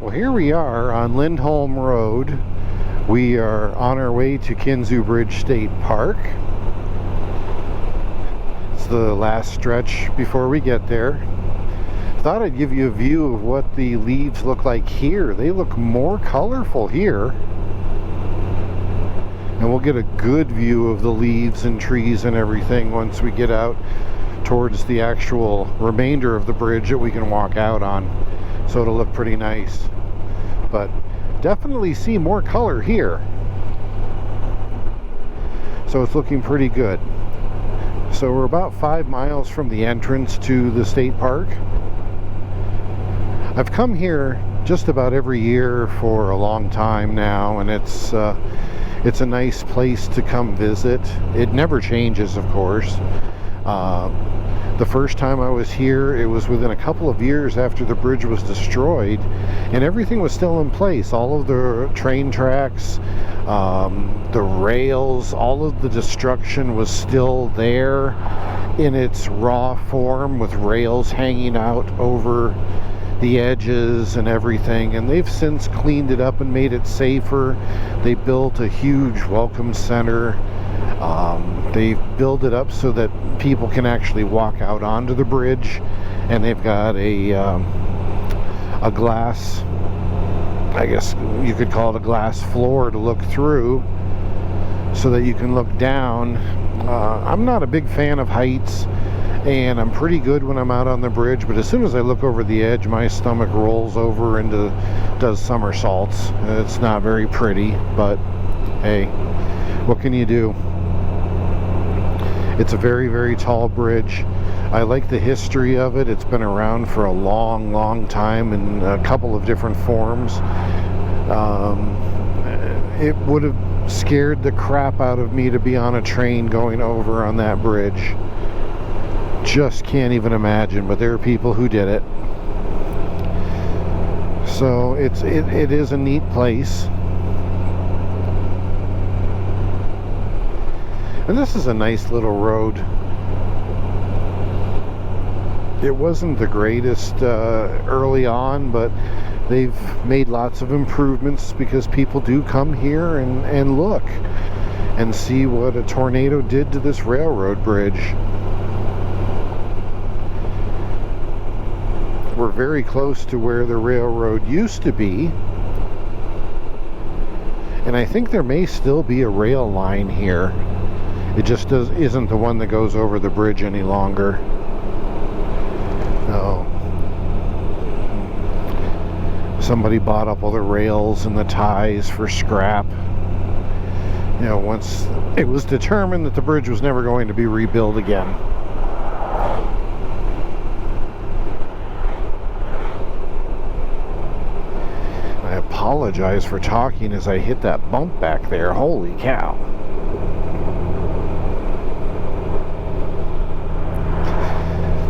Well, here we are on Lindholm Road. We are on our way to Kinzua Bridge State Park. It's the last stretch before we get there. Thought I'd give you a view of what the leaves look like here. They look more colorful here. And we'll get a good view of the leaves and trees and everything once we get out towards the actual remainder of the bridge that we can walk out on. So it'll look pretty nice. But definitely see more color here. So it's looking pretty good. So we're about 5 miles from the entrance to the state park. I've come here just about every year for a long time now, and it's a nice place to come visit. It never changes, of course. The first time I was here, it was within a couple of years after the bridge was destroyed, and everything was still in place. All of the train tracks, the rails, all of the destruction was still there in its raw form, with rails hanging out over the edges and everything. And they've since cleaned it up and made it safer. They built a huge welcome center. They've built it up so that people can actually walk out onto the bridge, and they've got a glass, I guess you could call it a glass floor to look through so that you can look down. I'm not a big fan of heights, and I'm pretty good when I'm out on the bridge, but as soon as I look over the edge, my stomach rolls over and does somersaults. It's not very pretty, but hey, what can you do? It's a very, very tall bridge. I like the history of it. It's been around for a long, long time in a couple of different forms. It would have scared the crap out of me to be on a train going over on that bridge. Just can't even imagine, but there are people who did it. So it is a neat place. And this is a nice little road. It wasn't the greatest early on, but they've made lots of improvements because people do come here and look and see what a tornado did to this railroad bridge. We're very close to where the railroad used to be, and I think there may still be a rail line here. It just isn't the one that goes over the bridge any longer. No. Somebody bought up all the rails and the ties for scrap. You know, once it was determined that the bridge was never going to be rebuilt again. I apologize for talking as I hit that bump back there. Holy cow.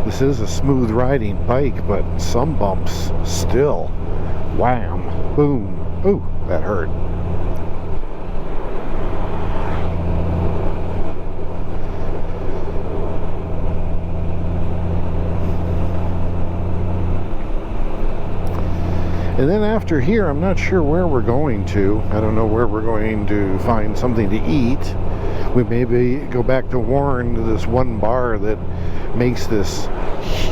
This is a smooth riding bike, but some bumps still. Wham, boom. Ooh, that hurt. And then after here, I'm not sure where we're going to. I don't know where we're going to find something to eat. We maybe go back to Warren, to this one bar that makes this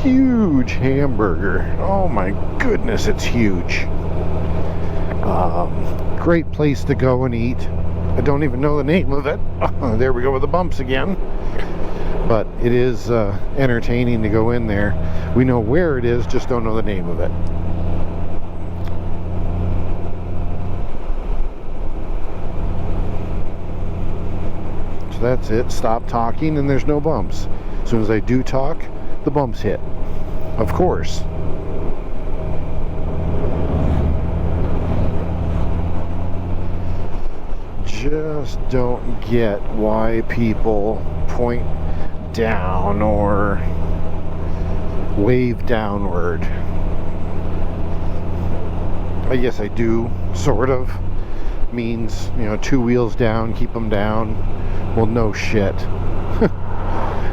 huge hamburger. Oh my goodness, it's huge. Great place to go and eat. I don't even know the name of it. There we go with the bumps again. But it is entertaining to go in there. We know where it is, just don't know the name of it. So that's it. Stop talking and there's no bumps. As soon as I do talk, the bumps hit. Of course. Just don't get why people point down or wave downward. I guess I do, sort of. Means, you know, 2 wheels down, keep them down. Well, no shit.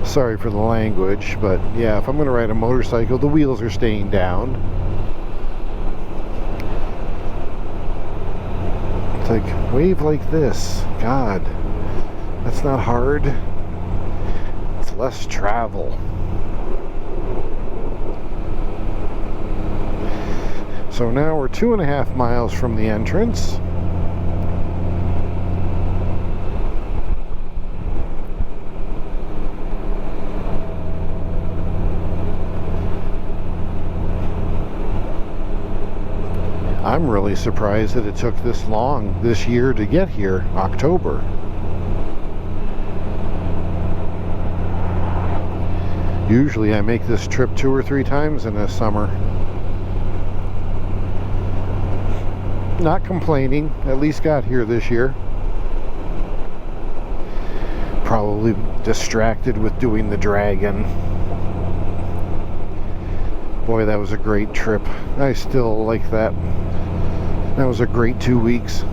Sorry for the language, but yeah, if I'm going to ride a motorcycle, the wheels are staying down. like, wave like this. God, that's not hard. It's less travel. So now we're 2.5 miles from the entrance. I'm really surprised that it took this long this year to get here, October. Usually I make this trip 2 or 3 times in the summer. Not complaining, at least got here this year. Probably distracted with doing the dragon. Boy, that was a great trip. I still like that. That was a great 2 weeks.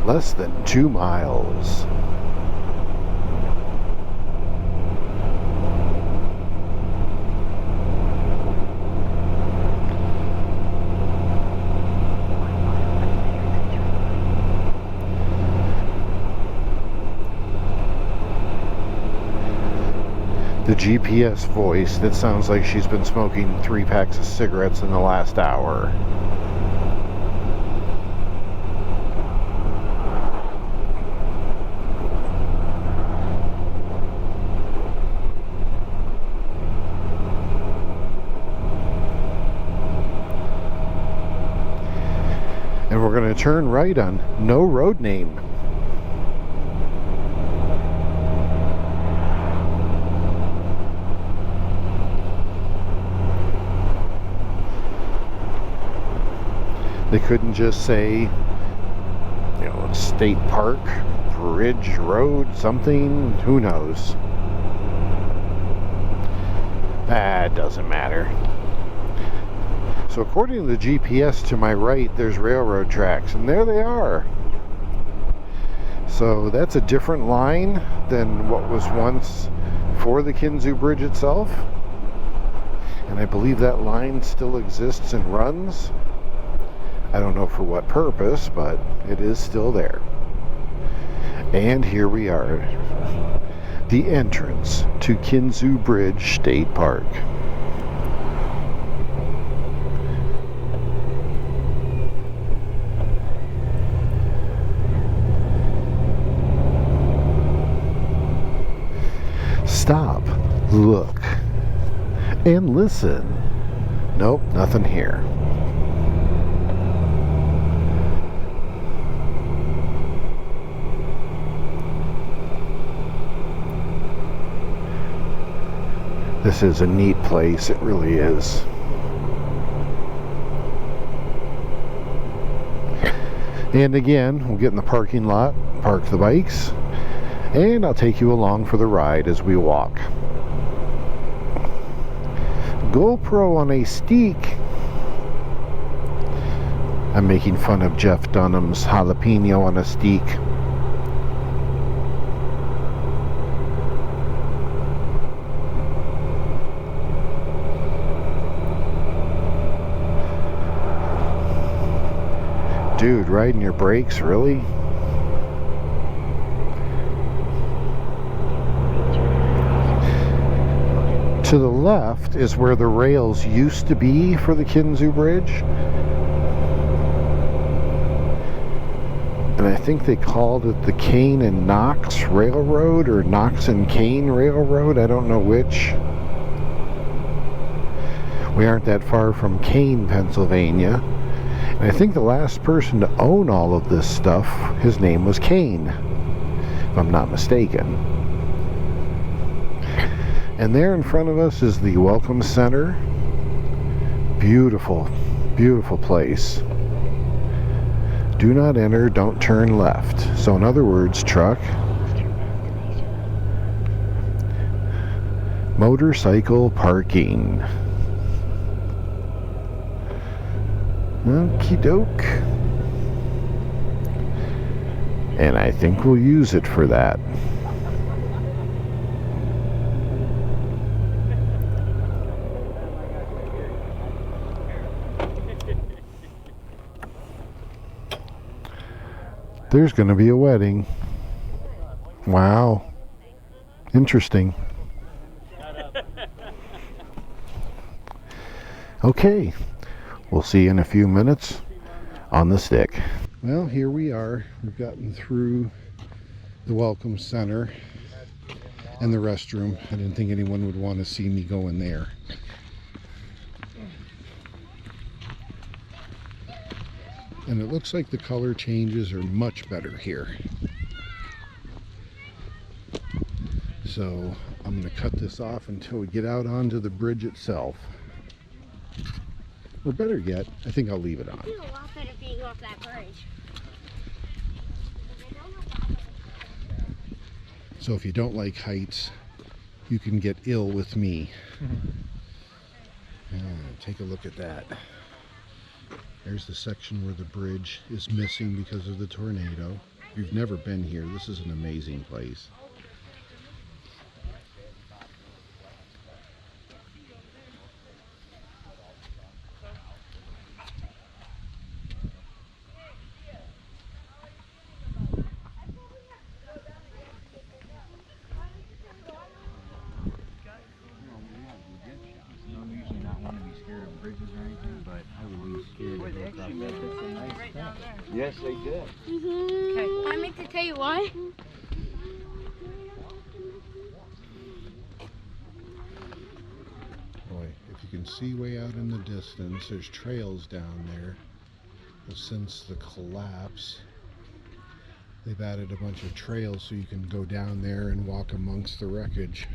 Less than 2 miles. The GPS voice that sounds like she's been smoking 3 packs of cigarettes in the last hour. And we're going to turn right on no road name. They couldn't just say, you know, State Park, Bridge Road, something, who knows. It doesn't matter. So according to the GPS to my right, there's railroad tracks, and there they are. So that's a different line than what was once for the Kinzua Bridge itself. And I believe that line still exists and runs. I don't know for what purpose, but it is still there. And here we are, the entrance to Kinzua Bridge State Park. Stop, look, and listen. Nope, nothing here. This is a neat place, it really is. And again, we'll get in the parking lot, park the bikes, and I'll take you along for the ride as we walk. GoPro on a steak. I'm making fun of Jeff Dunham's jalapeno on a steak. Dude, riding your brakes, really? To the left is where the rails used to be for the Kinzua Bridge. And I think they called it the Kane and Knox Railroad, or Knox and Kane Railroad, I don't know which. We aren't that far from Kane, Pennsylvania. And I think the last person to own all of this stuff, his name was Kane, if I'm not mistaken. And there in front of us is the Welcome Center. Beautiful, beautiful place. Do not enter, don't turn left. So in other words, truck, motorcycle parking. Okie doke. And I think we'll use it for that. There's going to be a wedding. Wow. Interesting. Okay. We'll see you in a few minutes on the stick. Well, here we are. We've gotten through the Welcome Center and the restroom. I didn't think anyone would want to see me go in there. And it looks like the color changes are much better here. So I'm going to cut this off until we get out onto the bridge itself. Or better yet, I think I'll leave it on. I feel a lot better being off that bridge. So if you don't like heights, you can get ill with me. Take a look at that. There's the section where the bridge is missing because of the tornado. If you've never been here, this is an amazing place. Yes, they did. Okay. I meant to tell you why. Boy, if you can see way out in the distance, there's trails down there. But since the collapse, they've added a bunch of trails so you can go down there and walk amongst the wreckage.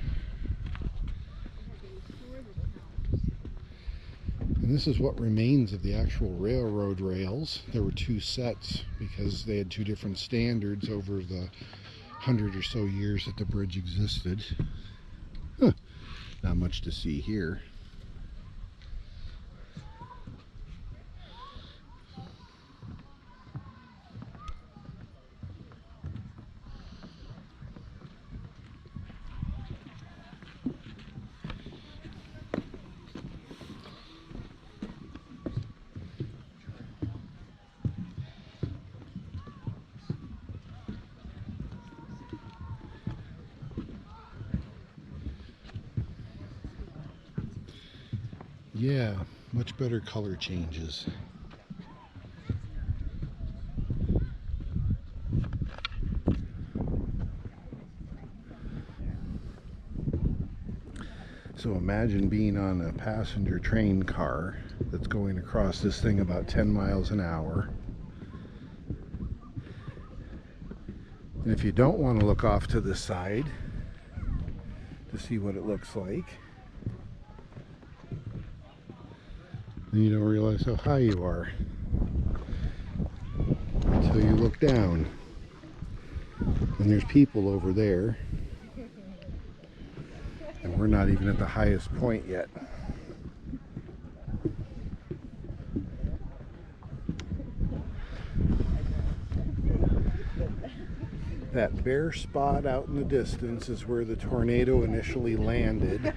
And this is what remains of the actual railroad rails. There were two sets because they had two different standards over the 100 or so years that the bridge existed. Huh. Not much to see here. Yeah, much better color changes. So imagine being on a passenger train car that's going across this thing about 10 miles an hour. And if you don't want to look off to the side to see what it looks like, then you don't realize how high you are until you look down. And there's people over there. And we're not even at the highest point yet. That bare spot out in the distance is where the tornado initially landed.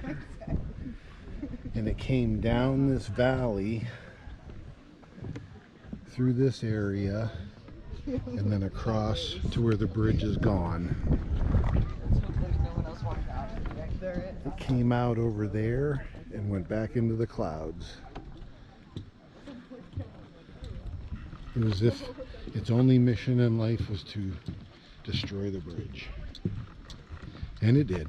And it came down this valley through this area and then across to where the bridge is gone. It came out over there and went back into the clouds. It was as if its only mission in life was to destroy the bridge. And it did.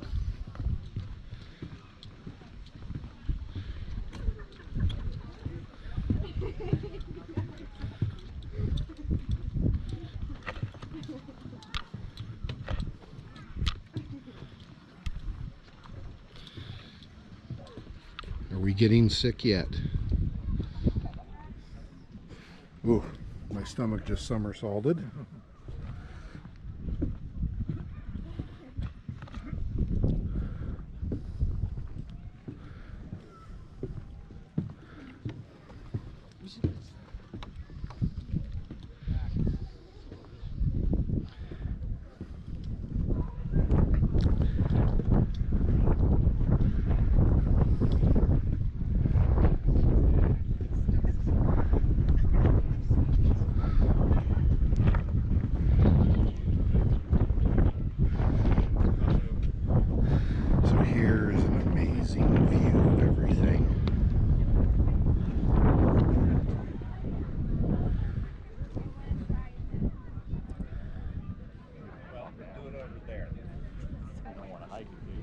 Are we getting sick yet? Ooh, my stomach just somersaulted. Here's an amazing view of everything. Well, do it over there. I don't want to hike it, do you?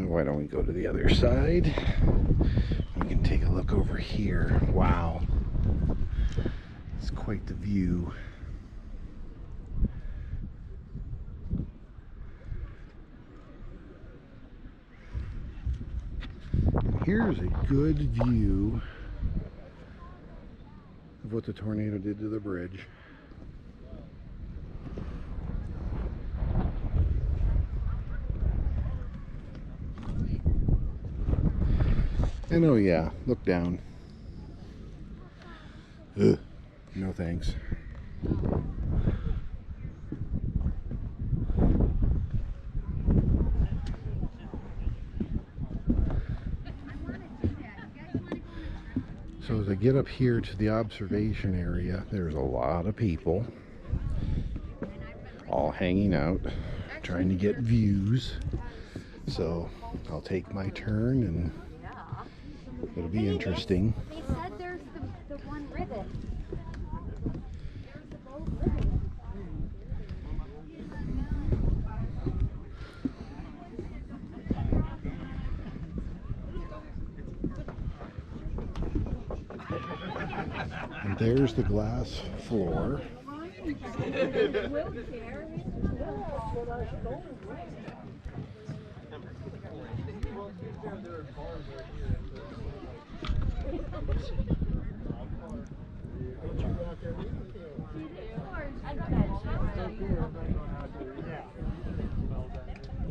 Why don't we go to the other side? We can take a look over here. Wow. It's quite the view. Here's a good view of what the tornado did to the bridge. And oh yeah, look down. Ugh, no thanks. So as I get up here to the observation area, there's a lot of people all hanging out, trying to get views. So I'll take my turn and it'll be interesting. They said there's the one ribbon. There's the gold ribbon. And there's the glass floor.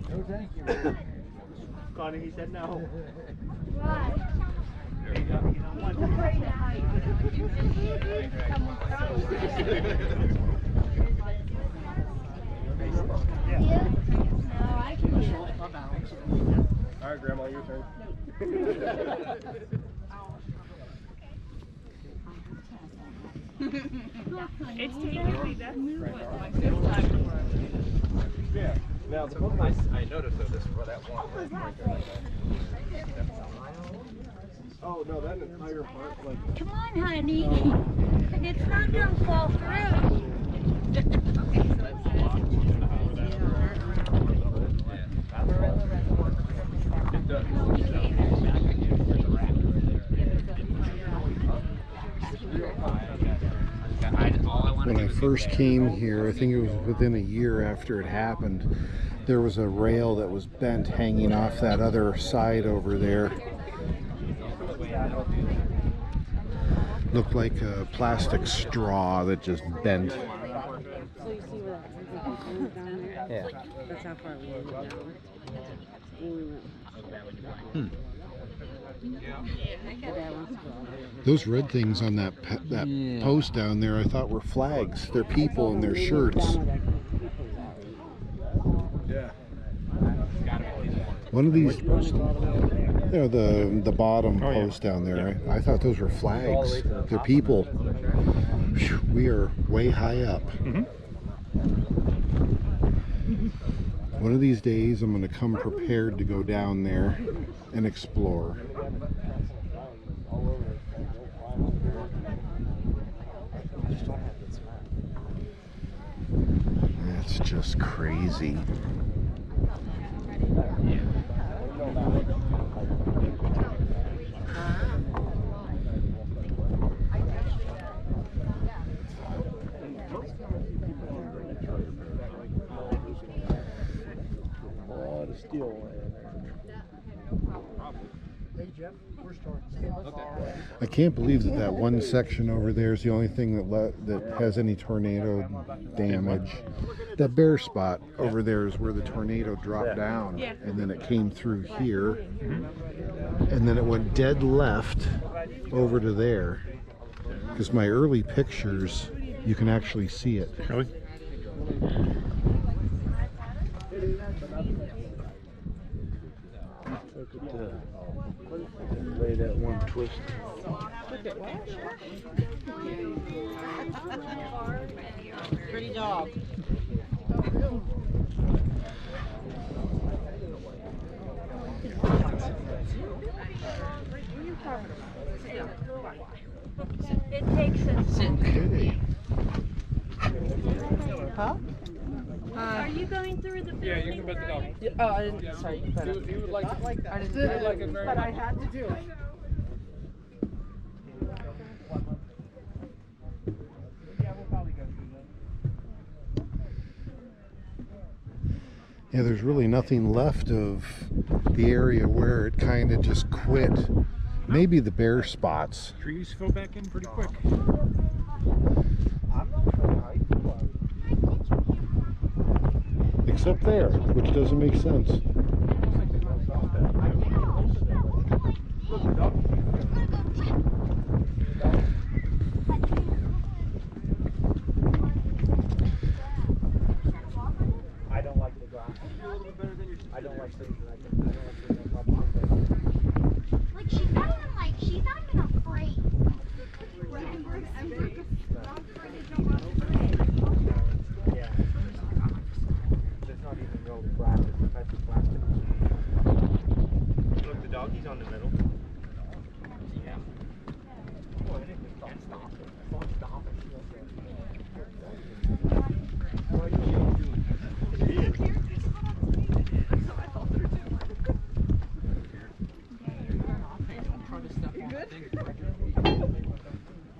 No, thank you. Connie, he said no. Why? He don't want to. No, I can do it. All right, Grandma, your turn. It's taken me, that's what, my fifth time. Yeah. Now, the book I noticed though, this is where that one. Oh, no, that entire part, like. Come on, honey. It's not gonna fall through. When I first came here, I think it was within a year after it happened, there was a rail that was bent hanging off that other side over there. Looked like a plastic straw that just bent. So you see where that went down there? Yeah. That's how far we went down. When we went. Those red things on that post down there, I thought were flags. They're people in their shirts. Yeah. One of these, the bottom post down there. I thought those were flags. They're people. Whew, we are way high up. One of these days, I'm going to come prepared to go down there and explore. That's just crazy. I can't believe that one section over there is the only thing that has any tornado damage. That bare spot over there is where the tornado dropped down, and then it came through here, and then it went dead left over to there. Because my early pictures, you can actually see it. Really? Look at the way that one twists. Pretty dog. It takes us. Okay. Huh? Are you going through the building? Yeah, you can bet the dog. Oh, I didn't. Sorry, you better. He would like it. I didn't. He would like it very much. I had to do it. Yeah, there's really nothing left of the area where it kind of just quit. Maybe the bare spots. Trees fill back in pretty quick. Except there, which doesn't make sense. I don't like the grass. I don't like things that I can. Like she's not even afraid. Yeah. There's not even real grass. It's a type of plastic. Look, the doggy's on the middle. Yeah. Boy, I think we stop it. Stop it.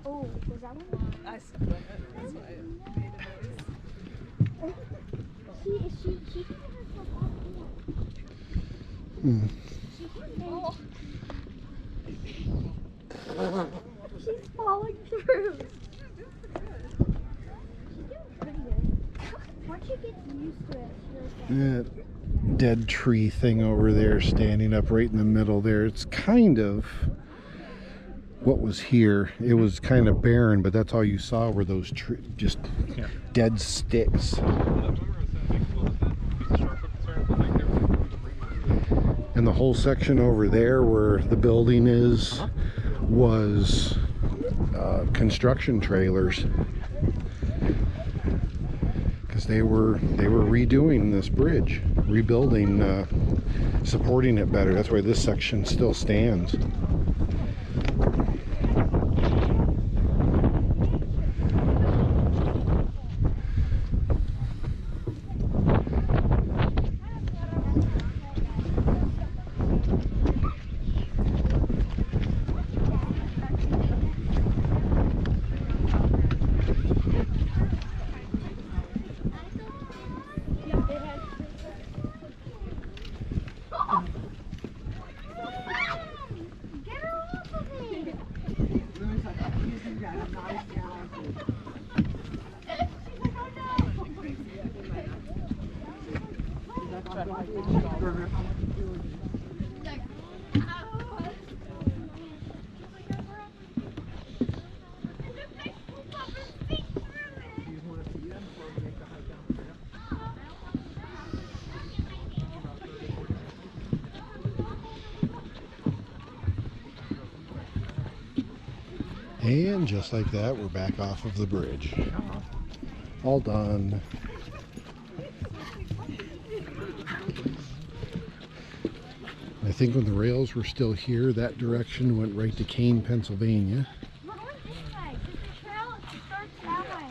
Oh, was that one? I said that. That's why I made a noise. She can get herself off here. Hmm. She can. She's falling through. She's doing pretty good. Once she gets used to it, she'll That dead tree thing over there standing up right in the middle there, it's kind of what was here. It was kind of barren, but that's all you saw were those just dead sticks. And the whole section over there where the building is was construction trailers, because they were redoing this bridge, rebuilding, supporting it better. That's why this section still stands. And just like that, we're back off of the bridge. All done. I think when the rails were still here, that direction went right to Kane, Pennsylvania. We're going this way, because the trail starts that way.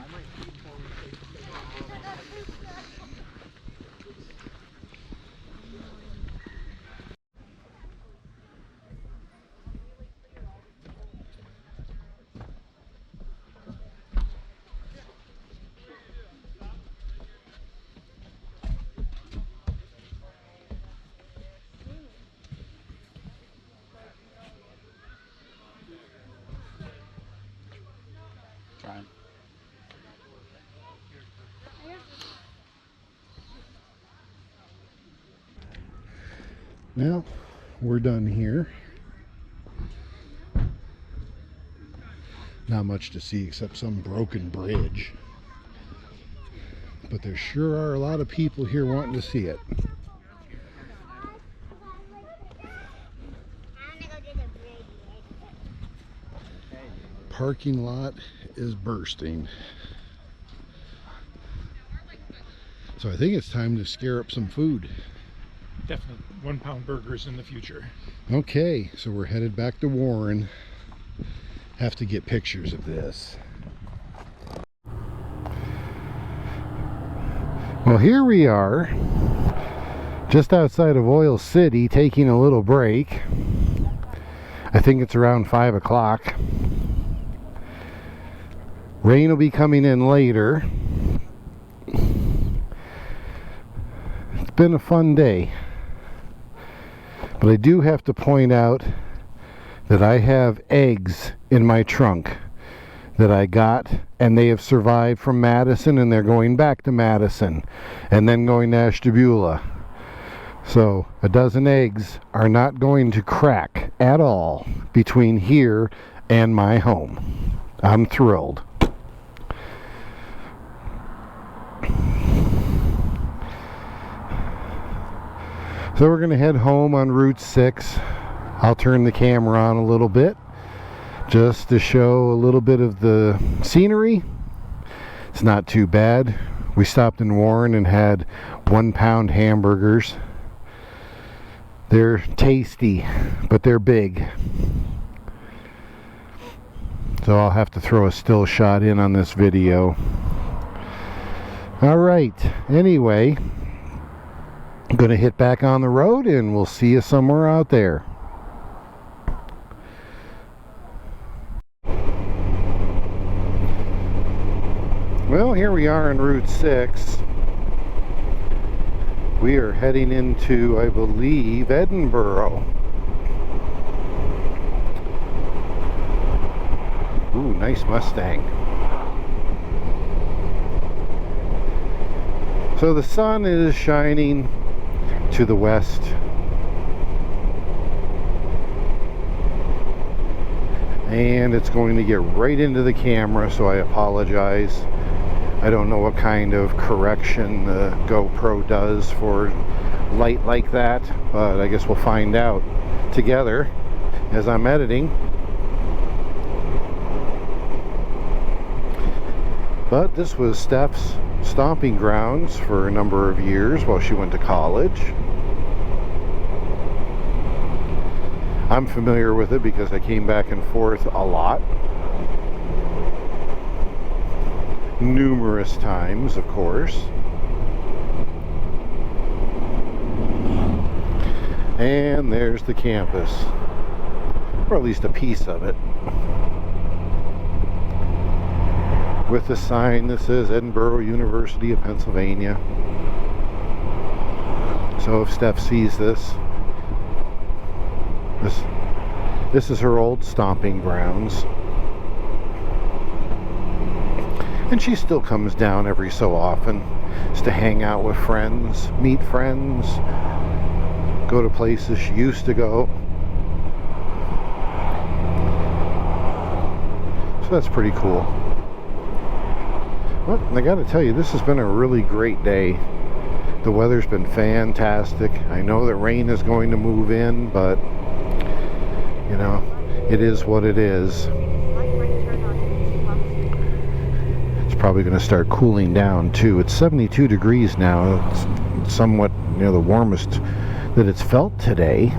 Trying. Now, we're done here. Not much to see except some broken bridge. but there sure are a lot of people here wanting to see it. Parking lot is bursting. So I think it's time to scare up some food. Definitely 1 pound burgers in the future. Okay, so we're headed back to Warren. Have to get pictures of this. Well, here we are, just outside of Oil City, taking a little break. I think it's around 5 o'clock. Rain will be coming in later. It's been a fun day. But I do have to point out that I have eggs in my trunk that I got, and they have survived from Madison, and they're going back to Madison and then going to Ashtabula. So a dozen eggs are not going to crack at all between here and my home. I'm thrilled. So we're going to head home on Route 6. I'll turn the camera on a little bit just to show a little bit of the scenery. It's not too bad. We stopped in Warren and had 1 pound hamburgers. They're tasty, but they're big. So I'll have to throw a still shot in on this video. Alright, anyway, I'm going to hit back on the road and we'll see you somewhere out there. Well, here we are on Route 6. We are heading into, I believe, Edinburgh. Ooh, nice Mustang. So the sun is shining to the west. And it's going to get right into the camera, so I apologize. I don't know what kind of correction the GoPro does for light like that, but I guess we'll find out together as I'm editing. But this was Steph's stomping grounds for a number of years while she went to college. I'm familiar with it because I came back and forth a lot. Numerous times, of course. And there's the campus, or at least a piece of it, with a sign that says Edinburgh University of Pennsylvania. So if Steph sees this is her old stomping grounds. And she still comes down every so often just to hang out with friends, meet friends, go to places she used to go. So that's pretty cool. Well, I gotta tell you, this has been a really great day. The weather's been fantastic. I know that rain is going to move in, but you know, it is what it is. Probably going to start cooling down too. It's 72 degrees now. It's somewhat, you know, the warmest that it's felt today.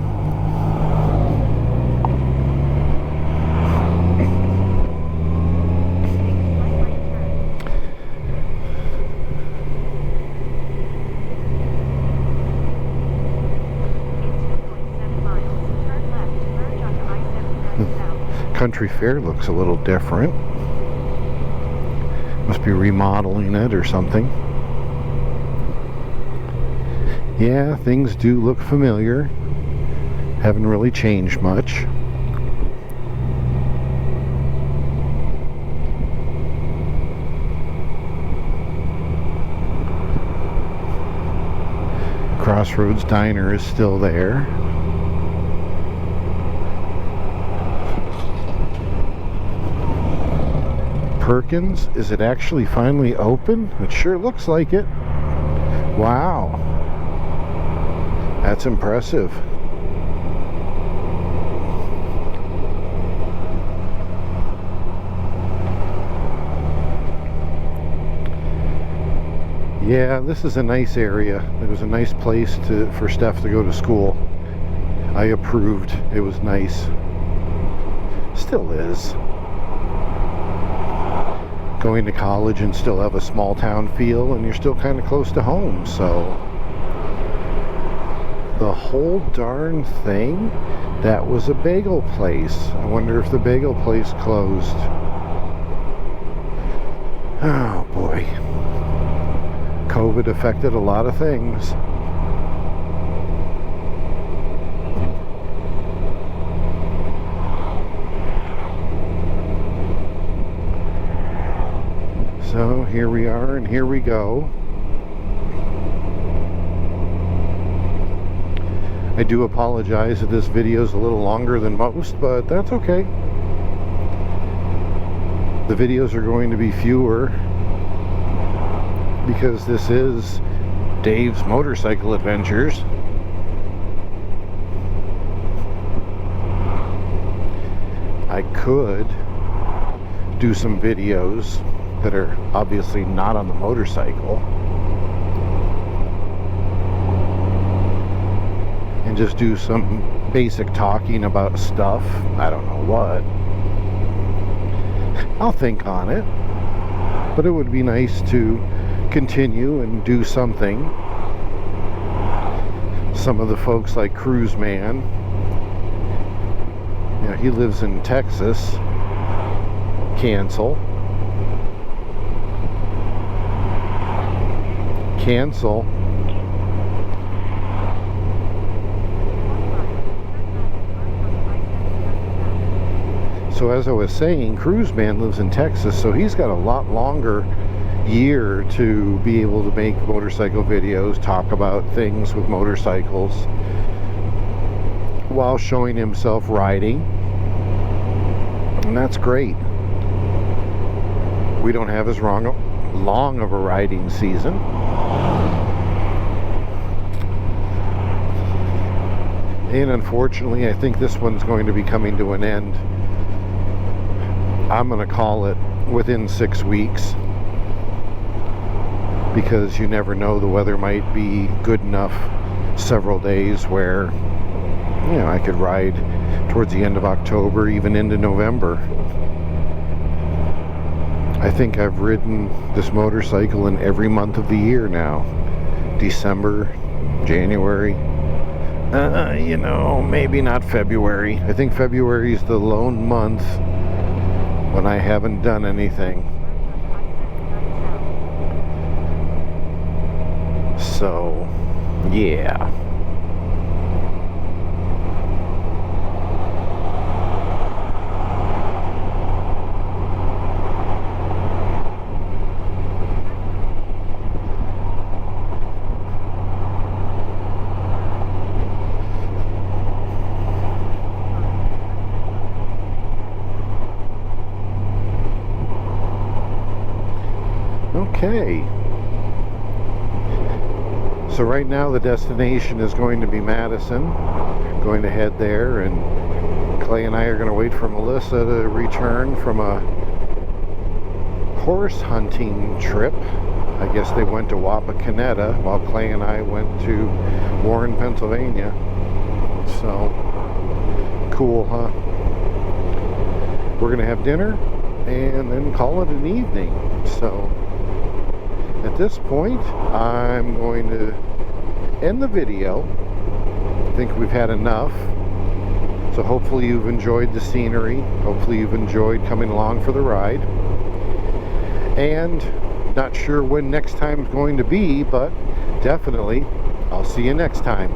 Country Fair looks a little different. Must be remodeling it or something. Yeah, things do look familiar. Haven't really changed much. Crossroads Diner is still there. Perkins, is it actually finally open? It sure looks like it. Wow. That's impressive. Yeah, this is a nice area. It was a nice place for Steph to go to school. I approved. It was nice. Still is. Going to college and still have a small town feel, and you're still kind of close to home, so the whole darn thing, that was a bagel place. I wonder if the bagel place closed. Oh boy. COVID affected a lot of things. So here we are, and here we go. I do apologize that this video is a little longer than most, but that's okay. The videos are going to be fewer because this is Dave's Motorcycle Adventures. I could do some videos that are obviously not on the motorcycle and just do some basic talking about stuff. I don't know what. I'll think on it, but it would be nice to continue and do something. Some of the folks like Cruise Man, you know, he lives in Texas. Cancel. So as I was saying, Cruise Man lives in Texas, so he's got a lot longer year to be able to make motorcycle videos, talk about things with motorcycles while showing himself riding, and that's great. We don't have as long of a riding season. And unfortunately, I think this one's going to be coming to an end. I'm going to call it within 6 weeks, because you never know, the weather might be good enough several days where, you know, I could ride towards the end of October, even into November. I think I've ridden this motorcycle in every month of the year now. December, January, you know, maybe not February. I think February is the lone month when I haven't done anything. So, yeah. Okay. So right now the destination is going to be Madison. Going to head there, and Clay and I are going to wait for Melissa to return from a horse hunting trip. I guess they went to Wapakoneta while Clay and I went to Warren, Pennsylvania. So cool, huh? We're going to have dinner and then call it an evening. So at this point, I'm going to end the video. I think we've had enough. So hopefully you've enjoyed the scenery. Hopefully you've enjoyed coming along for the ride. And not sure when next time is going to be, but definitely I'll see you next time.